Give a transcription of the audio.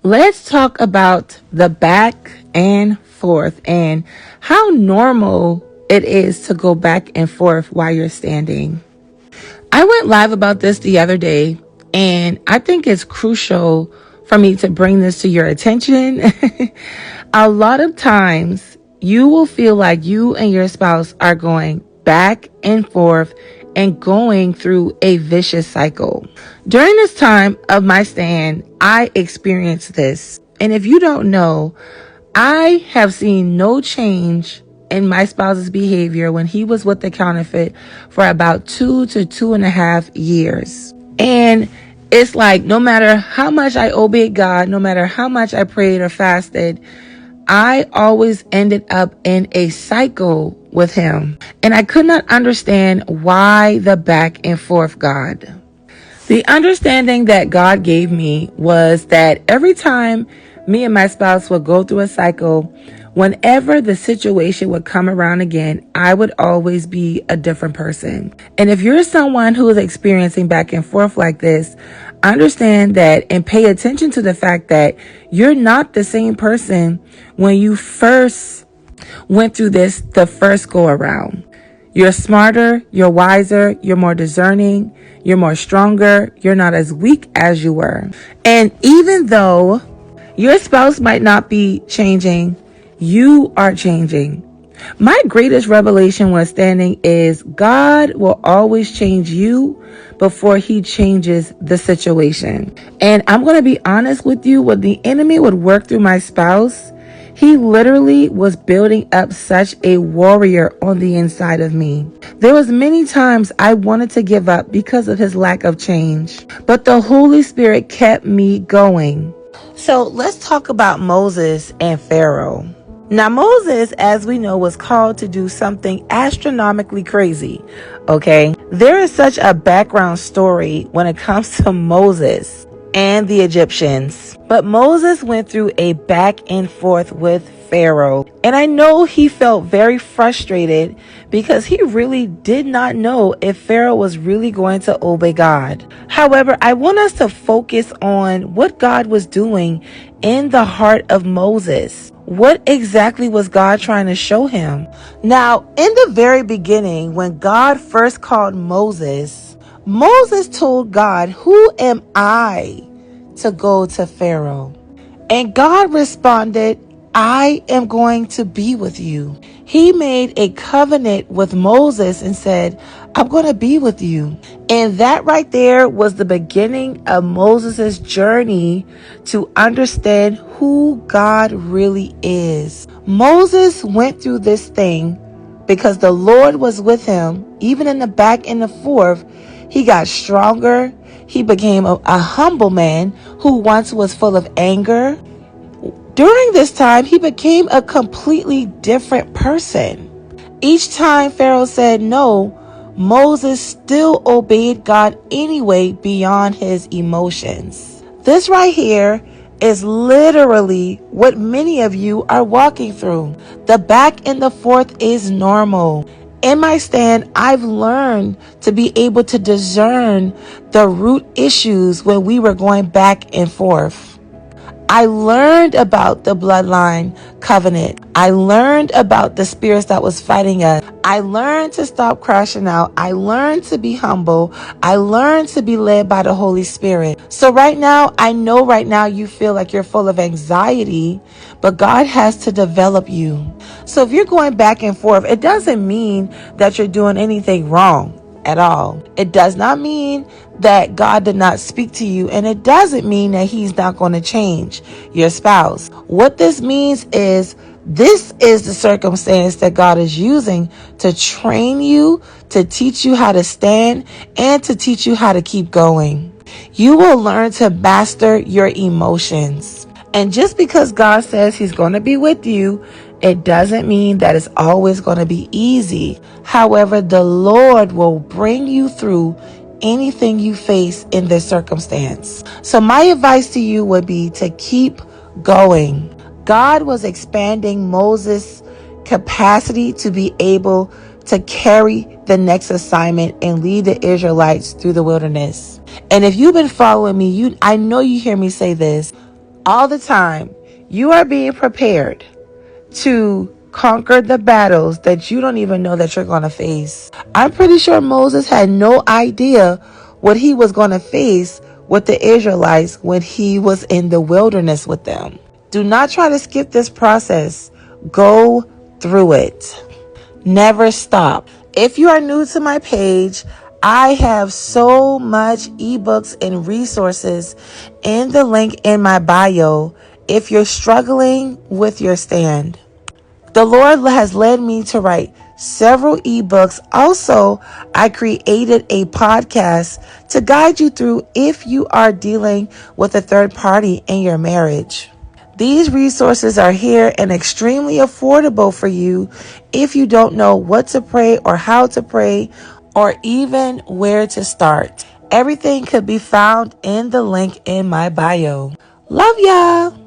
Let's talk about the back and forth and how normal it is to go back and forth while you're standing. I went live about this the other day, and I think it's crucial for me to bring this to your attention. A lot of times you will feel like you and your spouse are going back and forth and going through a vicious cycle. During this time of my stand, I experienced this. And if you don't know, I have seen no change in my spouse's behavior when he was with the counterfeit for about 2 to 2.5 years. And it's like no matter how much I obeyed God, no matter how much I prayed or fasted, I always ended up in a cycle with him. And I could not understand why the back and forth, God. The understanding that God gave me was that every time me and my spouse would go through a cycle, whenever the situation would come around again, I would always be a different person. And if you're someone who is experiencing back and forth like this, understand that and pay attention to the fact that you're not the same person when you first went through this the first go around. You're smarter, you're wiser, you're more discerning, you're more stronger, you're not as weak as you were. And even though your spouse might not be changing, you are changing. My greatest revelation when standing is God will always change you before he changes the situation. And I'm going to be honest with you, when the enemy would work through my spouse, he literally was building up such a warrior on the inside of me. There was many times I wanted to give up because of his lack of change, but the Holy Spirit kept me going. So let's talk about Moses and Pharaoh. Now, Moses, as we know, was called to do something astronomically crazy, okay? There is such a background story when it comes to Moses and the Egyptians. But Moses went through a back and forth with Pharaoh. And I know he felt very frustrated because he really did not know if Pharaoh was really going to obey God. However, I want us to focus on what God was doing in the heart of Moses. What exactly was God trying to show him? Now, in the very beginning, when God first called Moses, Moses told God, "Who am I to go to Pharaoh?" And God responded, "I am going to be with you." He made a covenant with Moses and said, "I'm going to be with you." And that right there was the beginning of Moses' journey to understand who God really is. Moses went through this thing because the Lord was with him, even in the back and the forth. He got stronger. He became a humble man who once was full of anger. During this time, he became a completely different person. Each time Pharaoh said no, Moses still obeyed God anyway beyond his emotions. This right here is literally what many of you are walking through. The back and the forth is normal. In my stand, I've learned to be able to discern the root issues when we were going back and forth. I learned about the bloodline covenant. I learned about the spirits that was fighting us. I learned to stop crashing out. I learned to be humble. I learned to be led by the Holy Spirit. So right now, I know right now you feel like you're full of anxiety, but God has to develop you. So if you're going back and forth, it doesn't mean that you're doing anything wrong at all. It does not mean that God did not speak to you, and it doesn't mean that he's not going to change your spouse. What this means is this is the circumstance that God is using to train you, to teach you how to stand, and to teach you how to keep going. You will learn to master your emotions. And just because God says he's going to be with you, it doesn't mean that it's always going to be easy. However, the Lord will bring you through anything you face in this circumstance. So my advice to you would be to keep going. God was expanding Moses' capacity to be able to carry the next assignment and lead the Israelites through the wilderness. And if you've been following me, I know you hear me say this. all the time. You are being prepared to conquer the battles that you don't even know that you're going to face. I'm pretty sure Moses had no idea what he was going to face with the Israelites when he was in the wilderness with them. Do not try to skip this process. Go through it. Never stop. If you are new to my page, I have so much ebooks and resources in the link in my bio if you're struggling with your stand. The Lord has led me to write several ebooks. Also, I created a podcast to guide you through if you are dealing with a third party in your marriage. These resources are here and extremely affordable for you if you don't know what to pray or how to pray or even where to start. Everything could be found in the link in my bio. Love ya!